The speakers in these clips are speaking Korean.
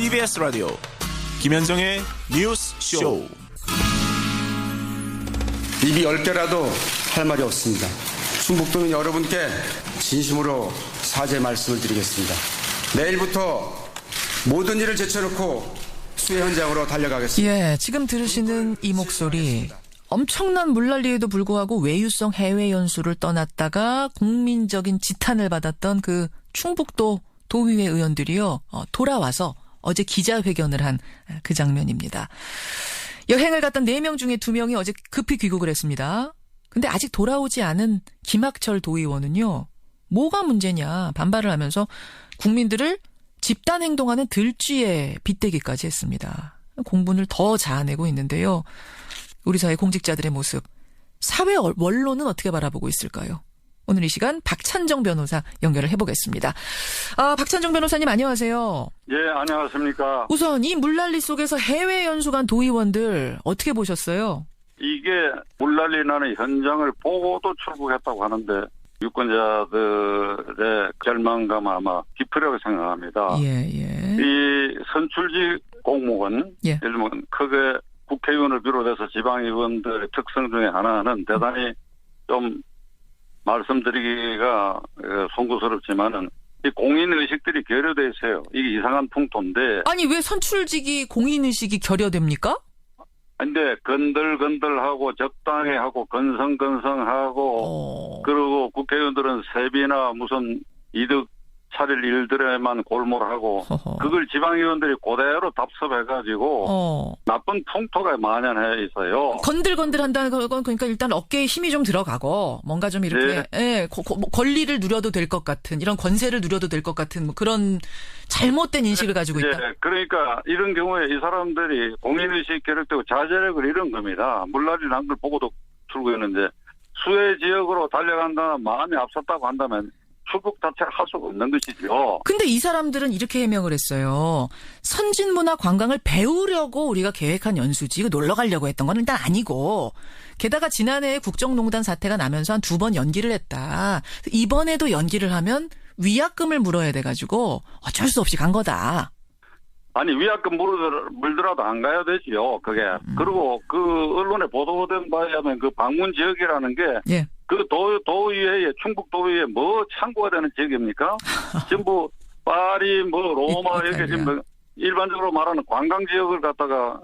TBS 라디오 김현정의 뉴스 쇼. 입이 10개라도 할 말이 없습니다. 충북도민 여러분께 진심으로 사죄 말씀을 드리겠습니다. 내일부터 모든 일을 제쳐놓고 수해 현장으로 달려가겠습니다. 예, 지금 들으시는 이 목소리, 엄청난 물난리에도 불구하고 외유성 해외 연수를 떠났다가 국민적인 지탄을 받았던 그 충북도 도의회 의원들이요, 돌아와서 어제 기자회견을 한 그 장면입니다. 여행을 갔던 4명 중에 2명이 어제 급히 귀국을 했습니다. 근데 아직 돌아오지 않은 김학철 도의원은요, 뭐가 문제냐 반발을 하면서 국민들을 집단 행동하는 들쥐에 빗대기까지 했습니다. 공분을 더 자아내고 있는데요. 우리 사회 공직자들의 모습, 사회 원로는 어떻게 바라보고 있을까요? 오늘 이 시간 박찬정 변호사 연결을 해보겠습니다. 박찬정 변호사님 안녕하세요. 예, 안녕하십니까. 우선 이 물난리 속에서 해외 연수 간 도의원들 어떻게 보셨어요? 이게 물난리 나는 현장을 보고도 출국했다고 하는데 유권자들의 절망감 아마 깊으라고 생각합니다. 예. 이 선출직 공무원, 예를 들면 크게 국회의원을 비롯해서 지방의원들의 특성 중에 하나는 대단히 좀 말씀드리기가 송구스럽지만은 이 공인의식들이 결여돼 있어요. 이게 이상한 풍토인데. 아니, 왜 선출직이 공인의식이 결여됩니까? 근데 건들건들하고 적당히 하고 건성건성하고 그리고 국회의원들은 세비나 무슨 이득 차릴 일들에만 골몰하고 그걸 지방의원들이 그대로 답습해가지고 나쁜 풍토가 만연해 있어요. 건들건들한다는 건 그러니까 일단 어깨에 힘이 좀 들어가고 뭔가 좀 이렇게 권리를 누려도 될 것 같은, 이런 권세를 누려도 될 것 같은 뭐 그런 잘못된 인식을 가지고 있다. 그러니까 이런 경우에 이 사람들이 공인의식 결여되고 자제력을 잃은 겁니다. 물난리 난 걸 보고도 출구했는데 수해 지역으로 달려간다는 마음이 앞섰다고 한다면 출국 자체를 할 수가 없는 것이죠. 근데 이 사람들은 이렇게 해명을 했어요. 선진문화 관광을 배우려고 우리가 계획한 연수지, 이거 놀러 가려고 했던 건 일단 아니고, 게다가 지난해에 국정농단 사태가 나면서 한 2번 연기를 했다. 이번에도 연기를 하면 위약금을 물어야 돼가지고 어쩔 수 없이 간 거다. 아니, 위약금 물더라도 안 가야 되지요, 그게. 그리고 그 언론에 보도된 바에 하면 그 방문 지역이라는 게 그 도의회에, 충북 도의회에 뭐 참고가 되는 지역입니까? 전부 파리, 로마, 이렇게 지금 일반적으로 말하는 관광 지역을 갖다가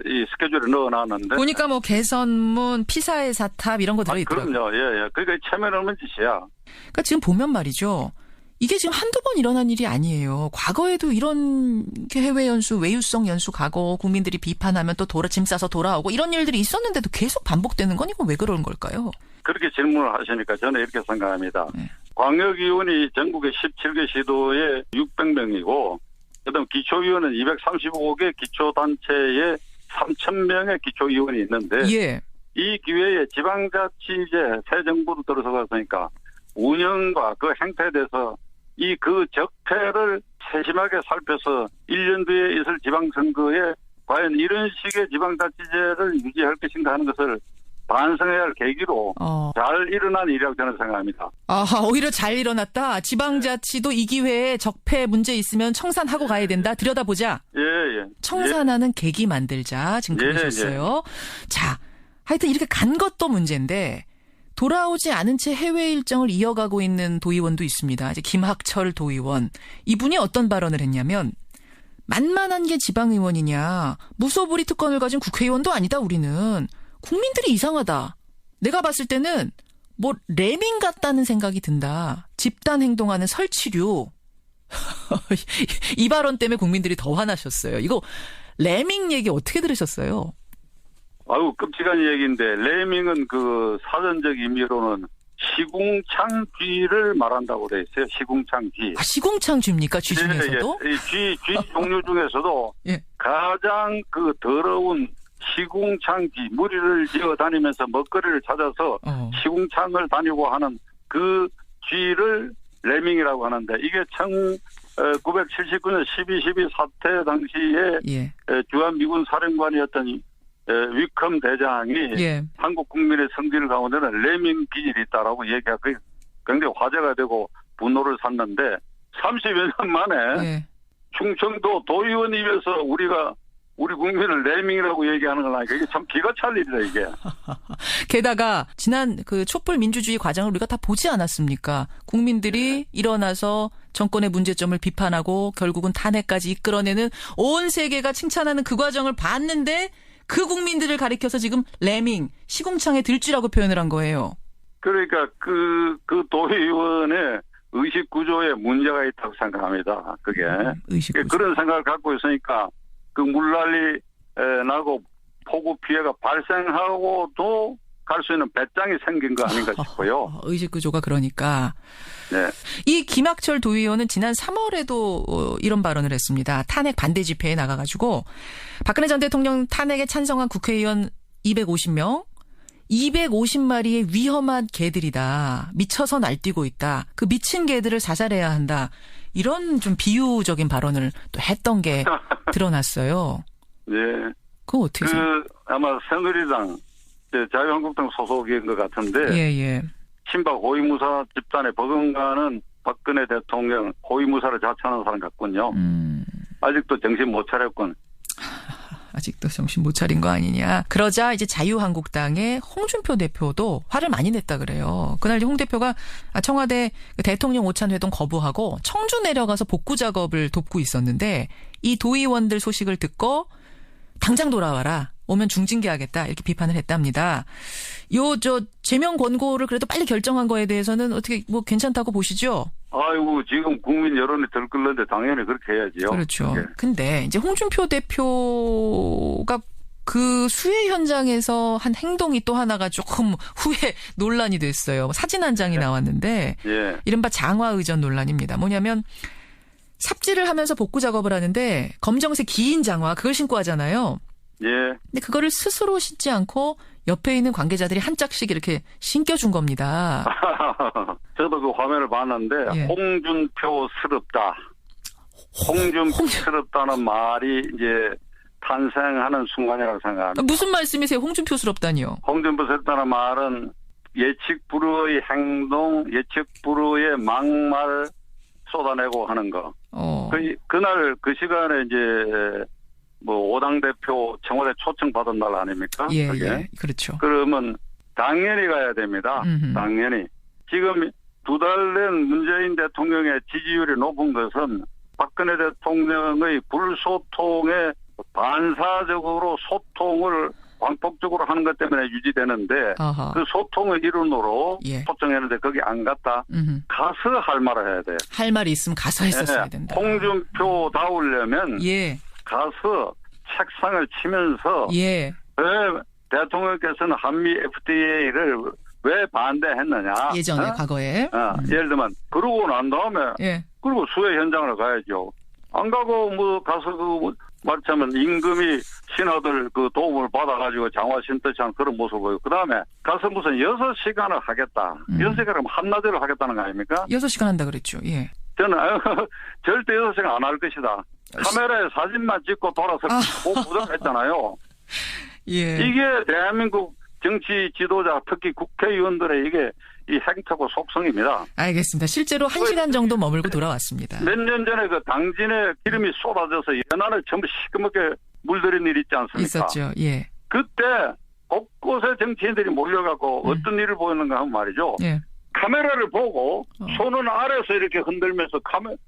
이 스케줄에 넣어놨는데. 보니까 개선문, 피사의 사탑 이런 거 들어있더라고요. 그럼요, 예. 그러니까 체면 없는 짓이야. 그러니까 지금 보면 말이죠. 이게 지금 한두 번 일어난 일이 아니에요. 과거에도 이런 해외 연수, 외유성 연수 가고 국민들이 비판하면 또 짐 싸서 돌아오고 이런 일들이 있었는데도 계속 반복되는 건 이건 왜 그런 걸까요? 그렇게 질문을 하시니까 저는 이렇게 생각합니다. 광역위원이 전국의 17개 시도에 600명이고 그다음 기초위원은 235개 기초단체에 3,000명의 기초위원이 있는데 이 기회에 지방자치제 새 정부로 들어서갔으니까 운영과 그 행태에 대해서 그 적폐를 세심하게 살펴서 1년 뒤에 있을 지방선거에 과연 이런 식의 지방자치제를 유지할 것인가 하는 것을 반성해야 할 계기로 잘 일어난 일이라고 저는 생각합니다. 오히려 잘 일어났다. 지방자치도 이 기회에 적폐 문제 있으면 청산하고 가야 된다. 들여다보자. 청산하는 계기 만들자. 지금 그러셨어요. 자, 하여튼 이렇게 간 것도 문제인데 돌아오지 않은 채 해외 일정을 이어가고 있는 도의원도 있습니다. 이제 김학철 도의원. 이분이 어떤 발언을 했냐면, 만만한 게 지방의원이냐, 무소불위 특권을 가진 국회의원도 아니다 우리는. 국민들이 이상하다. 내가 봤을 때는 레밍 같다는 생각이 든다. 집단 행동하는 설치류. 이 발언 때문에 국민들이 더 화나셨어요. 이거 레밍 얘기 어떻게 들으셨어요? 아유, 끔찍한 얘기인데, 레밍은 그 사전적 의미로는 시궁창쥐를 말한다고 돼 있어요. 시궁창쥐. 시궁창쥐입니까? 쥐 중에서도? 쥐 종류 중에서도 가장 그 더러운 시궁창쥐, 무리를 지어 다니면서 먹거리를 찾아서 시궁창을 다니고 하는 그 쥐를 레밍이라고 하는데, 이게 1979년 12.12 사태 당시에 주한미군 사령관이었던 위컴 대장이 한국 국민의 성질 가운데는 레밍 기질이 있다라고 얘기하고 굉장히 화제가 되고 분노를 샀는데 30여 년 만에 충청도 도의원 입에서 우리 국민을 레밍이라고 얘기하는 건 아니까 이게 참 기가 찰 일이다 이게. 게다가 지난 그 촛불 민주주의 과정을 우리가 다 보지 않았습니까? 국민들이 일어나서 정권의 문제점을 비판하고 결국은 탄핵까지 이끌어내는 온 세계가 칭찬하는 그 과정을 봤는데 그 국민들을 가리켜서 지금 레밍, 시궁창에 들쥐라고 표현을 한 거예요. 그러니까 그 도의원의 의식 구조에 문제가 있다고 생각합니다. 그게. 의식 구조. 그런 생각을 갖고 있으니까 그 물난리 나고 폭우 피해가 발생하고도 갈 수 있는 배짱이 생긴 거 아닌가 싶어요. 의식 구조가 그러니까. 네. 이 김학철 도의원은 지난 3월에도 이런 발언을 했습니다. 탄핵 반대 집회에 나가가지고 박근혜 전 대통령 탄핵에 찬성한 국회의원 250명, 250마리의 위험한 개들이다. 미쳐서 날뛰고 있다. 그 미친 개들을 사살해야 한다. 이런 좀 비유적인 발언을 또 했던 게 드러났어요. 네. 그거 어떻게 생각해요? 아마 새누리당, 자유한국당 소속인 것 같은데 예. 친박 호위무사 집단에 버금가는 박근혜 대통령 호위무사를 자처하는 사람 같군요. 아직도 정신 못 차렸군. 아직도 정신 못 차린 거 아니냐. 그러자 이제 자유한국당의 홍준표 대표도 화를 많이 냈다 그래요. 그날 홍 대표가 청와대 대통령 오찬 회동 거부하고 청주 내려가서 복구 작업을 돕고 있었는데 이 도의원들 소식을 듣고 당장 돌아와라. 오면 중징계하겠다. 이렇게 비판을 했답니다. 제명 권고를 그래도 빨리 결정한 거에 대해서는 어떻게 뭐 괜찮다고 보시죠? 아이고 지금 국민 여론이 들끓는데 당연히 그렇게 해야지요. 그렇죠. 네. 근데 이제 홍준표 대표가 그 수해 현장에서 한 행동이 또 하나가 조금 후에 논란이 됐어요. 사진 한 장이 나왔는데 이른바 장화의전 논란입니다. 뭐냐면 삽질을 하면서 복구 작업을 하는데 검정색 긴 장화 그걸 신고 하잖아요. 근데 그거를 스스로 신지 않고 옆에 있는 관계자들이 한 짝씩 이렇게 신겨준 겁니다. 저도 그 화면을 봤는데 홍준표스럽다. 홍준표스럽다는 말이 이제 탄생하는 순간이라고 생각합니다. 무슨 말씀이세요? 홍준표스럽다니요? 홍준표스럽다는 말은 예측 불허의 행동, 예측 불허의 막말 쏟아내고 하는 거. 그날 그 시간에 이제 오당 대표 청와대 초청 받은 날 아닙니까? 예, 그렇죠. 그러면 당연히 가야 됩니다. 당연히. 지금 2달 된 문재인 대통령의 지지율이 높은 것은 박근혜 대통령의 불소통에 반사적으로 소통을 광폭적으로 하는 것 때문에 유지되는데 그 소통의 일원으로 초청했는데 거기 안 갔다. 가서 할 말을 해야 돼요. 할 말이 있으면 가서 했었어야 된다. 홍준표 다우려면 가서 책상을 치면서 왜 대통령께서는 한미 FTA를 왜 반대했느냐. 예전에 과거에. 예를 들면 그러고 난 다음에 그리고 수해 현장을 가야죠. 안 가고 가서 말하자면 임금이 신하들 그 도움을 받아가지고 장화 신듯이 하는 그런 모습을 보이고 그다음에 가서 무슨 6시간을 하겠다. 6시간을 한나절을 하겠다는 거 아닙니까? 6시간 한다 그랬죠. 저는 절대 6시간 안 할 것이다. 카메라에 사진만 찍고 돌아서 꼭 부정했잖아요. 이게 대한민국 정치 지도자 특히 국회의원들의 이게 이 행태고 속성입니다. 알겠습니다. 실제로 1시간 정도 머물고 돌아왔습니다. 몇 년 전에 그 당진에 기름이 쏟아져서 연안을 전부 시커멓게 물들인 일 있지 않습니까? 있었죠. 그때 곳곳에 정치인들이 몰려가고 어떤 일을 보였는가 하면 말이죠. 카메라를 보고 손은 아래서 이렇게 흔들면서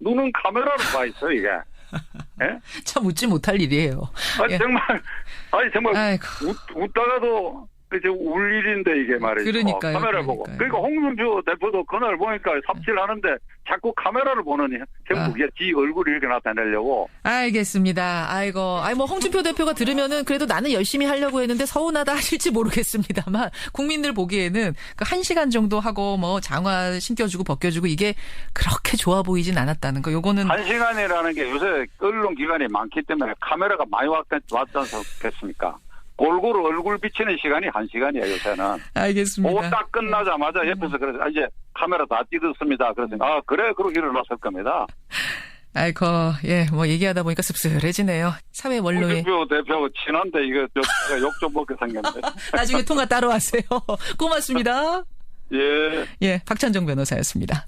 눈은 카메라로 가 있어요, 이게. 참 웃지 못할 일이에요. 정말 웃다가도 이제 울 일인데 이게 말이죠. 그러니까요. 카메라 보고. 그러니까 홍준표 대표도 그날 보니까 삽질하는데 자꾸 카메라를 보느니 결국 지 얼굴을 이렇게 나타내려고. 알겠습니다. 홍준표 대표가 들으면은 그래도 나는 열심히 하려고 했는데 서운하다 하실지 모르겠습니다만 국민들 보기에는 그 1시간 정도 하고 장화 신겨주고 벗겨주고 이게 그렇게 좋아 보이진 않았다는 거. 요거는 1시간이라는 게 요새 언론 기관이 많기 때문에 카메라가 많이 왔지 않겠습니까? 골고루 얼굴 비치는 시간이 1시간이에요, 요새는. 알겠습니다. 그거 딱 끝나자마자 옆에서 그래서 이제 카메라 다 찍었습니다. 그래서 그래, 그러고 일어났을 겁니다. 얘기하다 보니까 씁쓸해지네요. 사회 원로에. 홍준표 대표하고 친한데 이거 제가 욕 좀 먹게 생겼는데. 나중에 통화 따로 하세요. 고맙습니다. 박찬정 변호사였습니다.